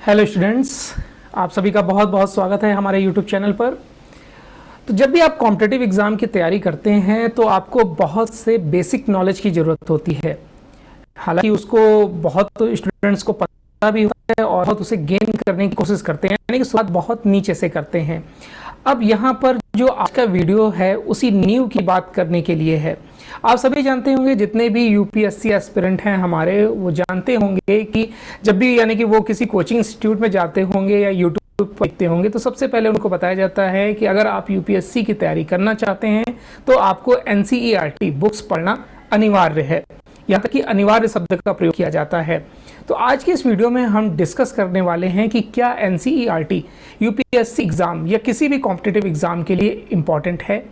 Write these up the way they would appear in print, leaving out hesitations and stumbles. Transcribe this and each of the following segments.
Hello students, आप सभी का बहुत बहुत स्वागत है हमारे यूट्यूब चैनल पर। तो जब भी आप कॉम्पिटिटिव एग्ज़ाम की तैयारी करते हैं तो आपको बहुत से बेसिक नॉलेज की ज़रूरत होती है। हालांकि उसको बहुत स्टूडेंट्स को पता भी होता है और बहुत उसे गेन करने की कोशिश करते हैं, यानी कि शुरुआत बहुत नीचे से करते हैं। अब यहाँ पर जो आज का वीडियो है उसी नींव की बात करने के लिए है। आप सभी जानते होंगे, जितने भी यूपीएससी एस्पिरेंट हैं हमारे, वो जानते होंगे कि जब भी यानी कि वो किसी कोचिंग इंस्टीट्यूट में जाते होंगे या यूट्यूब पर देखते होंगे तो सबसे पहले उनको बताया जाता है कि अगर आप यूपीएससी की तैयारी करना चाहते हैं तो आपको एनसीईआरटी बुक्स पढ़ना अनिवार्य है। यहाँ तक कि अनिवार्य शब्द का प्रयोग किया जाता है। तो आज के इस वीडियो में हम डिस्कस करने वाले हैं कि क्या एनसीईआरटी यूपीएससी एग्ज़ाम या किसी भी कॉम्पिटिटिव एग्ज़ाम के लिए इम्पॉर्टेंट है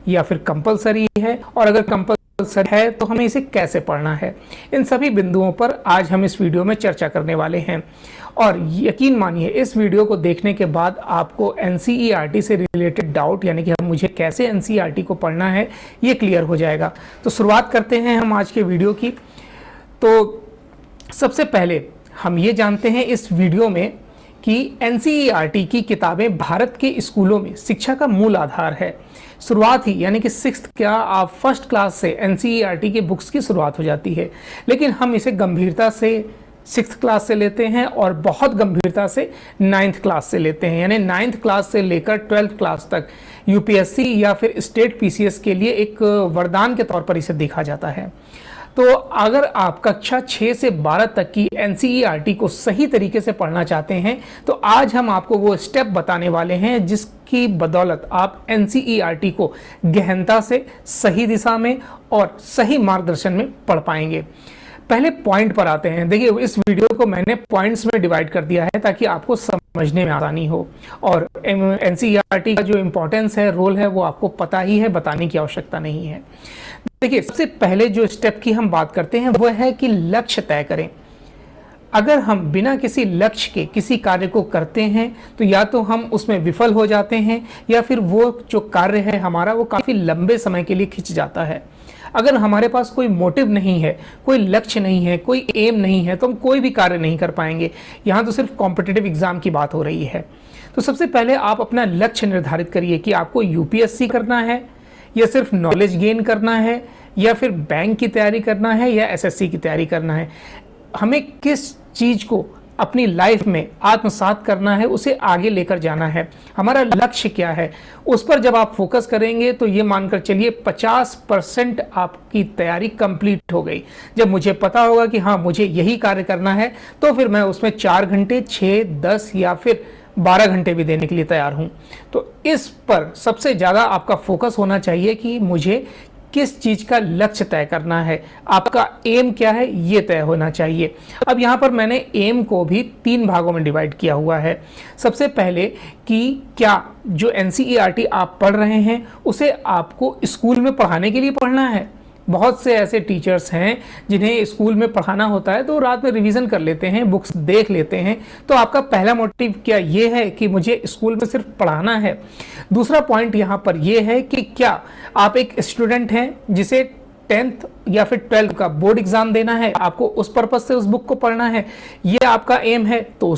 या फिर कंपलसरी है, और अगर कंपलसरी है तो हमें इसे कैसे पढ़ना है। इन सभी बिंदुओं पर आज हम इस वीडियो में चर्चा करने वाले हैं। और यकीन मानिए, इस वीडियो को देखने के बाद आपको एनसीईआरटी से रिलेटेड डाउट, यानी कि मुझे कैसे एनसीईआरटी को पढ़ना है, ये क्लियर हो जाएगा। तो शुरुआत करते हैं हम आज के वीडियो की। तो सबसे पहले हम ये जानते हैं इस वीडियो में कि एनसीईआरटी की किताबें भारत के स्कूलों में शिक्षा का मूल आधार है। शुरुआत ही यानी कि सिक्स्थ क्या आप फर्स्ट क्लास से एनसीईआरटी के बुक्स की शुरुआत हो जाती है, लेकिन हम इसे गंभीरता से सिक्स्थ क्लास से लेते हैं और बहुत गंभीरता से नाइन्थ क्लास से लेते हैं। यानी नाइन्थ क्लास से लेकर 12th क्लास तक यूपीएससी या फिर स्टेट पीसीएस के लिए एक वरदान के तौर पर इसे देखा जाता है। तो अगर आप कक्षा 6 से 12 तक की एनसीईआरटी को सही तरीके से पढ़ना चाहते हैं तो आज हम आपको वो स्टेप बताने वाले हैं जिसकी बदौलत आप एनसीईआरटी को गहनता से सही दिशा में और सही मार्गदर्शन में पढ़ पाएंगे। पहले पॉइंट पर आते हैं। देखिए, इस वीडियो को मैंने पॉइंट्स में डिवाइड कर दिया है ताकि आपको समझने में आसानी हो, और एनसीईआरटी का जो इम्पोर्टेंस है, रोल है, वो आपको पता ही है, बताने की आवश्यकता नहीं है। देखिए, सबसे पहले जो स्टेप की हम बात करते हैं वो है कि लक्ष्य तय करें। अगर हम बिना किसी लक्ष्य के किसी कार्य को करते हैं तो या तो हम उसमें विफल हो जाते हैं या फिर वो जो कार्य है हमारा वो काफ़ी लंबे समय के लिए खिंच जाता है। अगर हमारे पास कोई मोटिव नहीं है, कोई लक्ष्य नहीं है, कोई एम नहीं है, तो हम कोई भी कार्य नहीं कर पाएंगे। यहाँ तो सिर्फ कॉम्पिटिटिव एग्जाम की बात हो रही है। तो सबसे पहले आप अपना लक्ष्य निर्धारित करिए कि आपको यूपीएससी करना है या सिर्फ नॉलेज गेन करना है या फिर बैंक की तैयारी करना है या एसएससी की तैयारी करना है। हमें किस चीज़ को अपनी लाइफ में आत्मसात करना है, उसे आगे लेकर जाना है। हमारा लक्ष्य क्या है, उस पर जब आप फोकस करेंगे तो ये मानकर चलिए 50% आपकी तैयारी कंप्लीट हो गई। जब मुझे पता होगा कि हाँ, मुझे यही कार्य करना है, तो फिर मैं उसमें 4 घंटे, 6, 10 या फिर 12 घंटे भी देने के लिए तैयार हूँ। तो इस पर सबसे ज़्यादा आपका फोकस होना चाहिए कि मुझे किस चीज़ का लक्ष्य तय करना है, आपका एम क्या है, ये तय होना चाहिए। अब यहाँ पर मैंने एम को भी 3 भागों में डिवाइड किया हुआ है। सबसे पहले कि क्या जो एनसीईआरटी आप पढ़ रहे हैं उसे आपको स्कूल में पढ़ाने के लिए पढ़ना है। बहुत से ऐसे टीचर्स हैं जिन्हें स्कूल में पढ़ाना होता है तो रात में रिवीजन कर लेते हैं, बुक्स देख लेते हैं। तो आपका पहला मोटिव क्या ये है कि मुझे स्कूल में सिर्फ पढ़ाना है। दूसरा पॉइंट यहाँ पर यह है कि क्या आप एक स्टूडेंट हैं जिसे 10th या फिर 12th का बोर्ड एग्जाम देना है, आपको उस पर्पज से उस बुक को पढ़ना है, ये आपका एम है, तो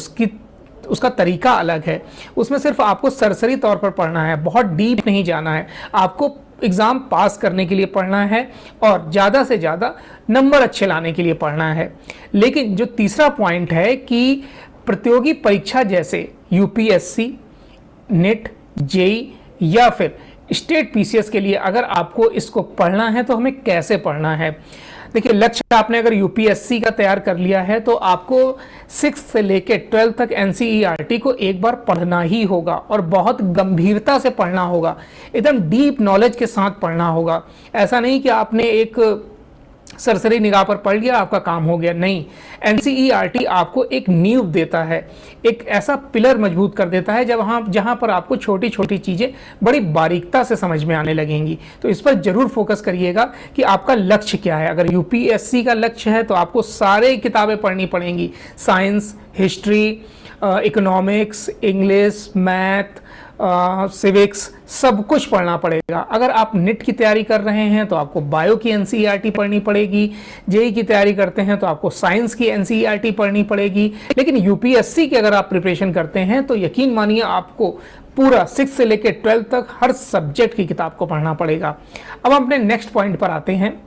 उसका तरीका अलग है। उसमें सिर्फ आपको सरसरी तौर पर पढ़ना है, बहुत डीप नहीं जाना है। आपको एग्ज़ाम पास करने के लिए पढ़ना है और ज़्यादा से ज़्यादा नंबर अच्छे लाने के लिए पढ़ना है। लेकिन जो तीसरा पॉइंट है कि प्रतियोगी परीक्षा जैसे यूपीएससी, नेट, जेई या फिर स्टेट पीसीएस के लिए अगर आपको इसको पढ़ना है तो हमें कैसे पढ़ना है। देखिए, लक्ष्य आपने अगर यूपीएससी का तैयार कर लिया है तो आपको 6 से लेकर 12 तक एनसीईआरटी को एक बार पढ़ना ही होगा और बहुत गंभीरता से पढ़ना होगा, एकदम डीप नॉलेज के साथ पढ़ना होगा। ऐसा नहीं कि आपने एक सरसरी निगाह पर पढ़ लिया, आपका काम हो गया। नहीं, एनसीईआरटी आपको एक नींव देता है, एक ऐसा पिलर मजबूत कर देता है जहां पर आपको छोटी छोटी चीज़ें बड़ी बारीकता से समझ में आने लगेंगी। तो इस पर जरूर फोकस करिएगा कि आपका लक्ष्य क्या है। अगर यूपीएससी का लक्ष्य है तो आपको सारे किताबें पढ़नी पड़ेंगी, science, history, economics, English, math, civics, सब कुछ पढ़ना पड़ेगा। अगर आप नीट की तैयारी कर रहे हैं तो आपको बायो की एनसीईआरटी पढ़नी पड़ेगी, जेई की तैयारी करते हैं तो आपको साइंस की एनसीईआरटी पढ़नी पड़ेगी, लेकिन यूपीएससी की अगर आप प्रिपरेशन करते हैं तो यकीन मानिए आपको पूरा 6 से लेकर 12 तक हर सब्जेक्ट की किताब को पढ़ना पड़ेगा। अब हम अपने नेक्स्ट पॉइंट पर आते हैं।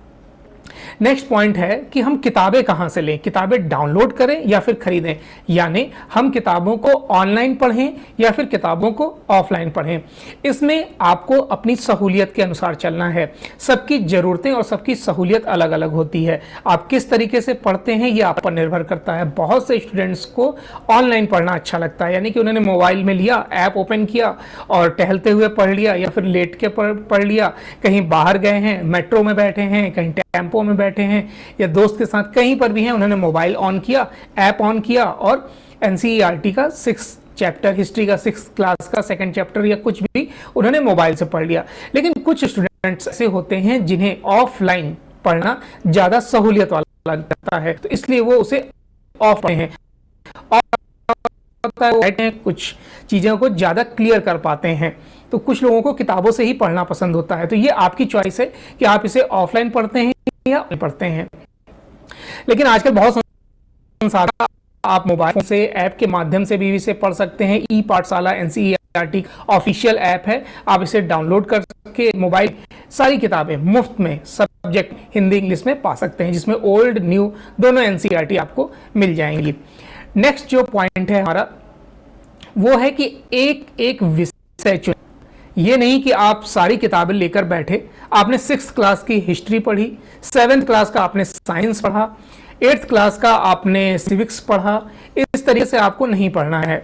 नेक्स्ट पॉइंट है कि हम किताबें कहां से लें, किताबें डाउनलोड करें या फिर खरीदें, यानी हम किताबों को ऑनलाइन पढ़ें या फिर किताबों को ऑफलाइन पढ़ें। इसमें आपको अपनी सहूलियत के अनुसार चलना है। सबकी ज़रूरतें और सबकी सहूलियत अलग अलग होती है। आप किस तरीके से पढ़ते हैं ये आप पर निर्भर करता है। बहुत से स्टूडेंट्स को ऑनलाइन पढ़ना अच्छा लगता है, यानी कि उन्होंने मोबाइल में लिया, ऐप ओपन किया और टहलते हुए पढ़ लिया या फिर लेट के पढ़ लिया, कहीं बाहर गए हैं, मेट्रो में बैठे हैं, कहीं टेम्पो में बैठे हैं या दोस्त के साथ कहीं पर भी हैं, उन्होंने मोबाइल ऑन किया, ऐप ऑन किया और एनसीईआरटी का 6 चैप्टर, हिस्ट्री का 6 क्लास का 2nd चैप्टर या कुछ भी उन्होंने मोबाइल से पढ़ लिया। लेकिन कुछ स्टूडेंट्स ऐसे होते हैं जिन्हें ऑफलाइन पढ़ना ज़्यादा सहूलियत वाला लगता है, तो इसलिए वो उसे ऑफ पढ़ते हैं और कुछ चीज़ों को ज़्यादा क्लियर कर पाते हैं। तो कुछ लोगों को किताबों से ही पढ़ना पसंद होता है। तो ये आपकी चॉइस है कि आप इसे ऑफलाइन पढ़ते हैं या पढ़ते हैं। लेकिन आजकल बहुत संसाधन, आप मोबाइल से, ऐप के माध्यम से भी इसे पढ़ सकते हैं। ई पाठशाला एनसीईआरटी ऑफिशियल ऐप है, आप इसे डाउनलोड करके मोबाइल सारी किताबें मुफ्त में सब्जेक्ट हिंदी इंग्लिश में पा सकते हैं, जिसमें ओल्ड न्यू दोनों एनसीईआरटी आपको मिल जाएंगी। नेक्स्ट जो पॉइंट है हमारा वो है कि एक एक विषय चुनें। ये नहीं कि आप सारी किताबें लेकर बैठे, आपने 6th क्लास की हिस्ट्री पढ़ी, 7th क्लास का आपने साइंस पढ़ा, 8th क्लास का आपने सिविक्स पढ़ा, इस तरीके से आपको नहीं पढ़ना है।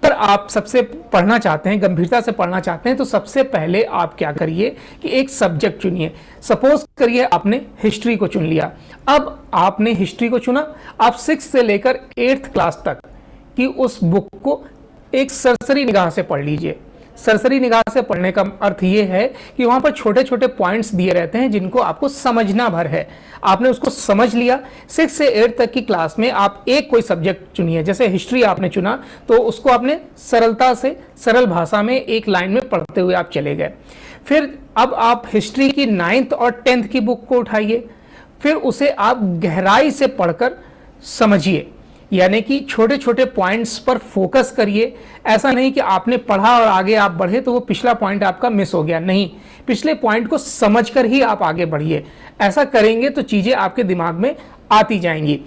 पर आप सबसे पढ़ना चाहते हैं, गंभीरता से पढ़ना चाहते हैं, तो सबसे पहले आप क्या करिए कि एक सब्जेक्ट चुनिए। सपोज करिए आपने हिस्ट्री को चुन लिया। अब आपने हिस्ट्री को चुना, आप 6 से लेकर 8th क्लास तक की उस बुक को एक सरसरी निगाह से पढ़ लीजिए। सरसरी निगाह से पढ़ने का अर्थ ये है कि वहाँ पर छोटे छोटे पॉइंट्स दिए रहते हैं जिनको आपको समझना भर है। आपने उसको समझ लिया। 6 से 8 तक की क्लास में आप एक कोई सब्जेक्ट चुनिए। जैसे हिस्ट्री आपने चुना तो उसको आपने सरलता से, सरल भाषा में एक लाइन में पढ़ते हुए आप चले गए। फिर अब आप हिस्ट्री की 9th और 10th की बुक को उठाइए, फिर उसे आप गहराई से पढ़कर समझिए, यानी कि छोटे छोटे पॉइंट्स पर फोकस करिए। ऐसा नहीं कि आपने पढ़ा और आगे आप बढ़े तो वो पिछला पॉइंट आपका मिस हो गया, नहीं, पिछले पॉइंट को समझकर ही आप आगे बढ़िए। ऐसा करेंगे तो चीज़ें आपके दिमाग में आती जाएंगी।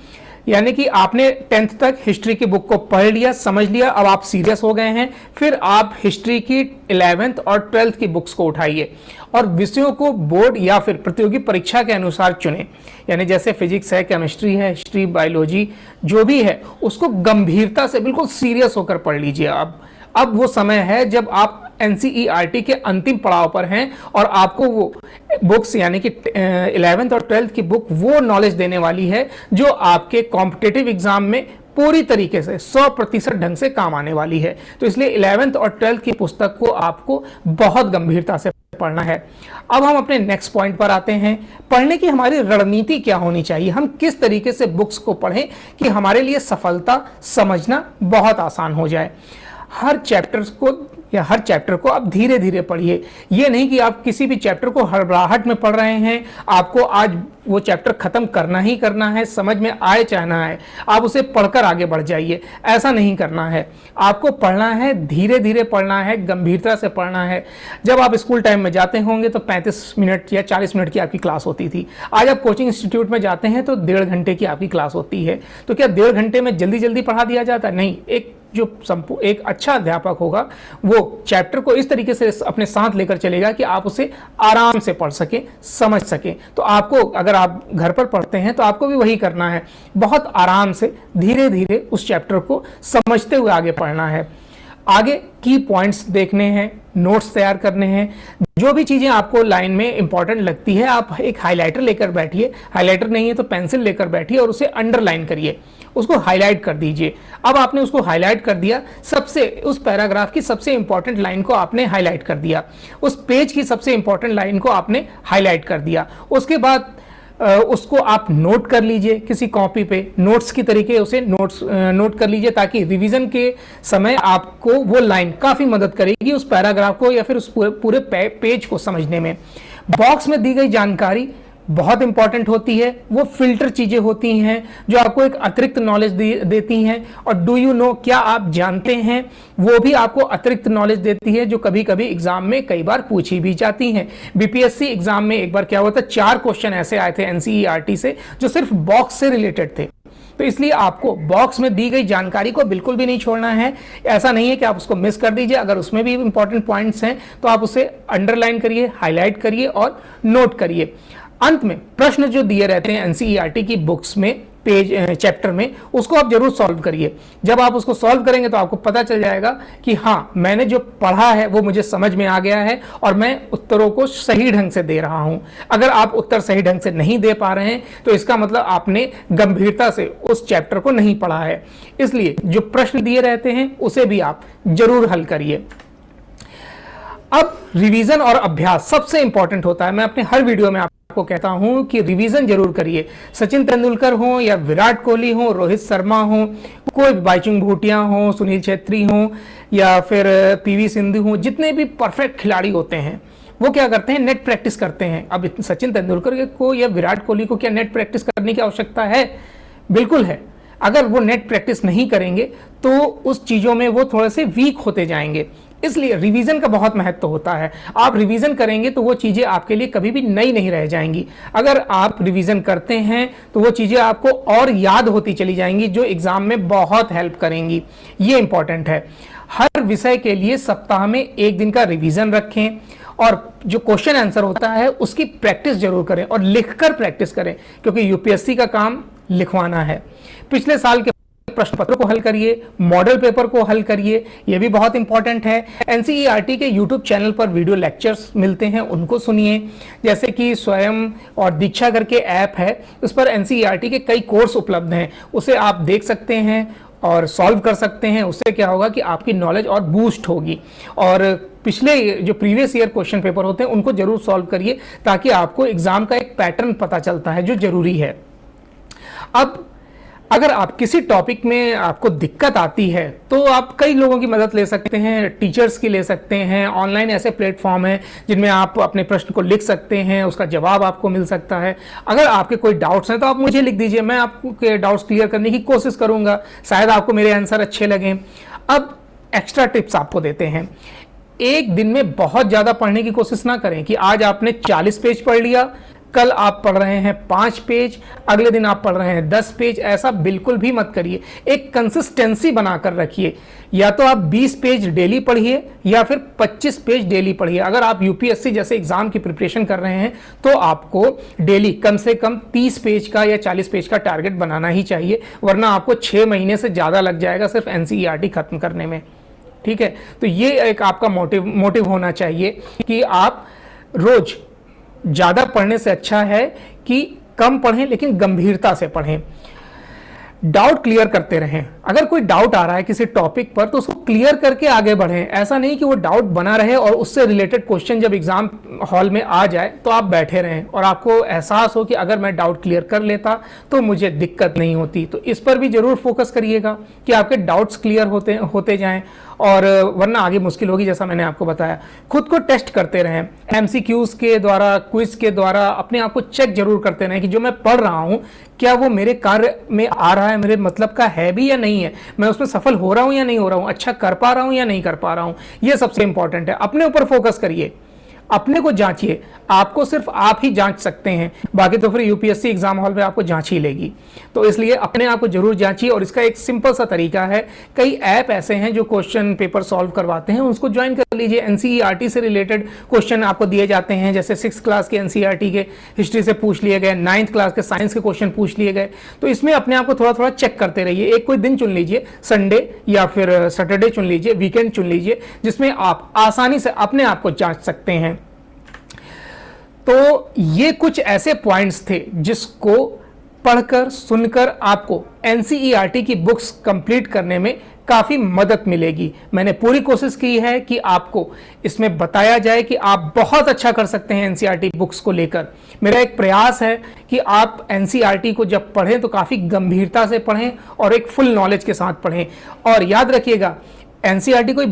यानी कि आपने 10th तक हिस्ट्री की बुक को पढ़ लिया, समझ लिया, अब आप सीरियस हो गए हैं, फिर आप हिस्ट्री की 11th और 12th की बुक्स को उठाइए और विषयों को बोर्ड या फिर प्रतियोगी परीक्षा के अनुसार चुनें। यानी जैसे फिजिक्स है, केमिस्ट्री है, हिस्ट्री, बायोलॉजी जो भी है, उसको गंभीरता से बिल्कुल सीरियस होकर पढ़ लीजिए। अब वो समय है जब आप एनसीईआरटी के अंतिम पड़ाव पर हैं और आपको वो बुक्स यानी कि 11th और 12th की बुक वो नॉलेज देने वाली है जो आपके कॉम्पिटिटिव एग्जाम में पूरी तरीके से 100% ढंग से काम आने वाली है। तो इसलिए 11th और 12th की पुस्तक को आपको बहुत गंभीरता से पढ़ना है। अब हम अपने नेक्स्ट पॉइंट पर आते हैं। पढ़ने की हमारी रणनीति क्या होनी चाहिए, हम किस तरीके से बुक्स को पढ़ें कि हमारे लिए सफलता समझना बहुत आसान हो जाए। हर चैप्टर को आप धीरे धीरे पढ़िए। ये नहीं कि आप किसी भी चैप्टर को हड़बड़ाहट में पढ़ रहे हैं, आपको आज वो चैप्टर खत्म करना ही करना है, समझ में आए चाहे ना आए, आप उसे पढ़कर आगे बढ़ जाइए। ऐसा नहीं करना है। आपको पढ़ना है, धीरे धीरे पढ़ना है, गंभीरता से पढ़ना है। जब आप स्कूल टाइम में जाते होंगे तो 35 मिनट या 40 मिनट की आपकी क्लास होती थी। आज आप कोचिंग इंस्टीट्यूट में जाते हैं तो 1.5 घंटे की आपकी क्लास होती है। तो क्या 1.5 घंटे में जल्दी जल्दी पढ़ा दिया जाता है? नहीं। एक अच्छा अध्यापक होगा वो चैप्टर को इस तरीके से अपने साथ लेकर चलेगा कि आप उसे आराम से पढ़ सके, समझ सके। तो आपको, अगर आप घर पर पढ़ते हैं तो आपको भी वही करना है, बहुत आराम से धीरे धीरे उस चैप्टर को समझते हुए आगे पढ़ना है। आगे की पॉइंट्स देखने हैं, नोट्स तैयार करने हैं। जो भी चीज़ें आपको लाइन में इंपॉर्टेंट लगती है, आप एक हाइलाइटर लेकर बैठिए, हाइलाइटर नहीं है तो पेंसिल लेकर बैठिए और उसे अंडरलाइन करिए, उसको हाईलाइट कर दीजिए। अब आपने उसको हाईलाइट कर दिया, उस पैराग्राफ की सबसे इंपॉर्टेंट लाइन को आपने हाईलाइट कर दिया, उस पेज की सबसे इंपॉर्टेंट लाइन को आपने हाईलाइट कर दिया। उसके बाद उसको आप नोट कर लीजिए किसी कॉपी पे, नोट्स की तरीके उसे नोट कर लीजिए, ताकि रिवीजन के समय आपको वो लाइन काफ़ी मदद करेगी उस पैराग्राफ को या फिर उस पूरे पेज को समझने में। बॉक्स में दी गई जानकारी बहुत इंपॉर्टेंट होती है, वो फिल्टर चीजें होती हैं जो आपको एक अतिरिक्त नॉलेज देती हैं। और डू यू नो, क्या आप जानते हैं, वो भी आपको अतिरिक्त नॉलेज देती है, जो कभी कभी एग्जाम में कई बार पूछी भी जाती हैं। बीपीएससी एग्जाम में एक बार क्या हुआ था, 4 क्वेश्चन ऐसे आए थे एनसीईआरटी से जो सिर्फ बॉक्स से रिलेटेड थे। तो इसलिए आपको बॉक्स में दी गई जानकारी को बिल्कुल भी नहीं छोड़ना है। ऐसा नहीं है कि आप उसको मिस कर दीजिए, अगर उसमें भी इंपॉर्टेंट पॉइंट्स हैं तो आप उसे अंडरलाइन करिए, हाईलाइट करिए और नोट करिए। अंत में प्रश्न जो दिए रहते हैं एनसीईआरटी की बुक्स में, पेज चैप्टर में, उसको आप जरूर सॉल्व करिए। जब आप उसको सॉल्व करेंगे तो आपको पता चल जाएगा कि हाँ, मैंने जो पढ़ा है वो मुझे समझ में आ गया है और मैं उत्तरों को सही ढंग से दे रहा हूं। अगर आप उत्तर सही ढंग से नहीं दे पा रहे हैं तो इसका मतलब आपने गंभीरता से उस चैप्टर को नहीं पढ़ा है। इसलिए जो प्रश्न दिए रहते हैं उसे भी आप जरूर हल करिए। अब रिवीजन और अभ्यास सबसे इंपॉर्टेंट होता है। मैं अपने हर वीडियो में आपको कहता हूं कि रिवीजन जरूर करिए। सचिन तेंदुलकर हो या विराट कोहली हो, रोहित शर्मा हो, कोई बाइचुंग भूटिया हो, सुनील छेत्री हो या फिर पीवी सिंधु हो, जितने भी परफेक्ट खिलाड़ी होते हैं वो क्या करते हैं, नेट प्रैक्टिस करते हैं। अब सचिन तेंदुलकर को या विराट कोहली को क्या नेट प्रैक्टिस करने की आवश्यकता है? बिल्कुल है। अगर वो नेट प्रैक्टिस नहीं करेंगे तो उस चीजों में वो थोड़े से वीक होते जाएंगे। इसलिए रिवीजन का बहुत महत्व होता है। आप रिवीजन करेंगे तो वो चीजें आपके लिए कभी भी नई नहीं रह जाएंगी। अगर आप रिवीजन करते हैं तो वो चीजें आपको और याद होती चली जाएंगी, जो एग्जाम में बहुत हेल्प करेंगी। ये इंपॉर्टेंट है। हर विषय के लिए सप्ताह में 1 दिन का रिवीजन रखें और जो क्वेश्चन आंसर होता है उसकी प्रैक्टिस जरूर करें और लिखकर प्रैक्टिस करें, क्योंकि यूपीएससी का काम लिखवाना है। पिछले साल के प्रश्न पत्र को हल करिए, मॉडल पेपर को हल करिए, यह भी बहुत इंपॉर्टेंट है। एनसीईआरटी के यूट्यूब चैनल पर वीडियो लेक्चर्स मिलते हैं, उनको सुनिए। जैसे कि स्वयं और दीक्षा करके ऐप है, उस पर एनसीईआरटी के कई कोर्स उपलब्ध हैं, उसे आप देख सकते हैं और सॉल्व कर सकते हैं। उससे क्या होगा कि आपकी नॉलेज और बूस्ट होगी। और पिछले जो प्रीवियस ईयर क्वेश्चन पेपर होते हैं उनको जरूर सॉल्व करिए, ताकि आपको एग्जाम का एक पैटर्न पता चलता है जो जरूरी है। अब अगर आप किसी टॉपिक में आपको दिक्कत आती है तो आप कई लोगों की मदद ले सकते हैं, टीचर्स की ले सकते हैं। ऑनलाइन ऐसे प्लेटफॉर्म हैं जिनमें आप अपने प्रश्न को लिख सकते हैं, उसका जवाब आपको मिल सकता है। अगर आपके कोई डाउट्स हैं तो आप मुझे लिख दीजिए, मैं आपके डाउट्स क्लियर करने की कोशिश करूंगा। शायद आपको मेरे आंसर अच्छे लगें। अब एक्स्ट्रा टिप्स आपको देते हैं। एक दिन में बहुत ज़्यादा पढ़ने की कोशिश ना करें कि आज आपने 40 पेज पढ़ लिया, कल आप पढ़ रहे हैं 5 पेज, अगले दिन आप पढ़ रहे हैं 10 पेज। ऐसा बिल्कुल भी मत करिए। एक कंसिस्टेंसी बनाकर रखिए। या तो आप 20 पेज डेली पढ़िए या फिर 25 पेज डेली पढ़िए। अगर आप यूपीएससी जैसे एग्जाम की प्रिपरेशन कर रहे हैं तो आपको डेली कम से कम 30 पेज का या 40 पेज का टारगेट बनाना ही चाहिए, वरना आपको 6 महीने से ज़्यादा लग जाएगा सिर्फ एनसीईआरटी खत्म करने में। ठीक है, तो ये एक आपका मोटिव होना चाहिए कि आप रोज ज़्यादा पढ़ने से अच्छा है कि कम पढ़ें लेकिन गंभीरता से पढ़ें। डाउट क्लियर करते रहें। अगर कोई डाउट आ रहा है किसी टॉपिक पर तो उसको क्लियर करके आगे बढ़ें। ऐसा नहीं कि वो डाउट बना रहे और उससे रिलेटेड क्वेश्चन जब एग्जाम हॉल में आ जाए तो आप बैठे रहें और आपको एहसास हो कि अगर मैं डाउट क्लियर कर लेता तो मुझे दिक्कत नहीं होती। तो इस पर भी जरूर फोकस करिएगा कि आपके डाउट्स क्लियर होते जाएं, और वरना आगे मुश्किल होगी। जैसा मैंने आपको बताया, खुद को टेस्ट करते रहें। एमसीक्यूज के द्वारा, क्विज के द्वारा अपने आप को चेक जरूर करते रहें कि जो मैं पढ़ रहा हूं क्या वो मेरे कार्य में आ रहा है, मेरे मतलब का है भी या नहीं है, मैं उसमें सफल हो रहा हूं या नहीं हो रहा हूं, अच्छा कर पा रहा हूं या नहीं कर पा रहा हूं। यह सबसे इंपॉर्टेंट है। अपने ऊपर फोकस करिए, अपने को जांचिए। आपको सिर्फ आप ही जांच सकते हैं, बाकी तो फिर यूपीएससी एग्जाम हॉल में आपको जांच ही लेगी। तो इसलिए अपने आप को जरूर जांचिए। और इसका एक सिंपल सा तरीका है, कई ऐप ऐसे हैं जो क्वेश्चन पेपर सॉल्व करवाते हैं, उसको ज्वाइन कर लीजिए। एनसीईआरटी से रिलेटेड क्वेश्चन आपको दिए जाते हैं, जैसे 6th क्लास के एनसीईआरटी के हिस्ट्री से पूछ लिए गए, 9th क्लास के साइंस के क्वेश्चन पूछ लिए गए। तो इसमें अपने आप को थोड़ा थोड़ा चेक करते रहिए। एक कोई दिन चुन लीजिए, संडे या फिर सैटरडे चुन लीजिए, वीकेंड चुन लीजिए, जिसमें आप आसानी से अपने आप को जांच सकते हैं। तो ये कुछ ऐसे पॉइंट्स थे जिसको पढ़कर सुनकर आपको एनसीईआरटी की बुक्स कंप्लीट करने में काफ़ी मदद मिलेगी। मैंने पूरी कोशिश की है कि आपको इसमें बताया जाए कि आप बहुत अच्छा कर सकते हैं एनसीईआरटी बुक्स को लेकर। मेरा एक प्रयास है कि आप एनसीईआरटी को जब पढ़ें तो काफ़ी गंभीरता से पढ़ें और एक फुल नॉलेज के साथ पढ़ें। और याद रखिएगा, एनसीईआरटी कोई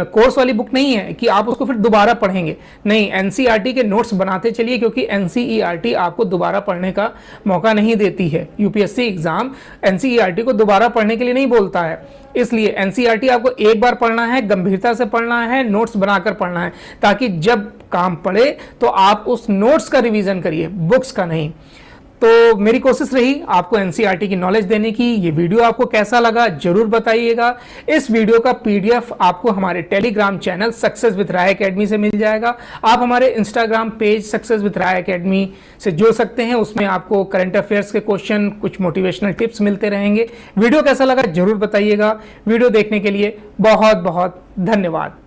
कोर्स वाली बुक नहीं है कि आप उसको फिर दोबारा पढ़ेंगे। नहीं, एनसीईआरटी के नोट्स बनाते चलिए, क्योंकि एनसीईआरटी आपको दोबारा पढ़ने का मौका नहीं देती है। यूपीएससी एग्जाम एनसीईआरटी को दोबारा पढ़ने के लिए नहीं बोलता है। इसलिए एनसीईआरटी आपको एक बार पढ़ना है, गंभीरता से पढ़ना है, नोट्स बनाकर पढ़ना है, ताकि जब काम पड़े तो आप उस नोट्स का रिवीजन करिए, बुक्स का नहीं। तो मेरी कोशिश रही आपको एनसीईआरटी की नॉलेज देने की। ये वीडियो आपको कैसा लगा जरूर बताइएगा। इस वीडियो का पीडीएफ आपको हमारे telegram channel success with Rai academy से मिल जाएगा। आप हमारे Instagram page success with Rai academy से जुड़ सकते हैं। उसमें आपको करंट अफेयर्स के क्वेश्चन, कुछ मोटिवेशनल टिप्स मिलते रहेंगे। वीडियो कैसा लगा जरूर बताइएगा। वीडियो देखने के लिए बहुत बहुत धन्यवाद।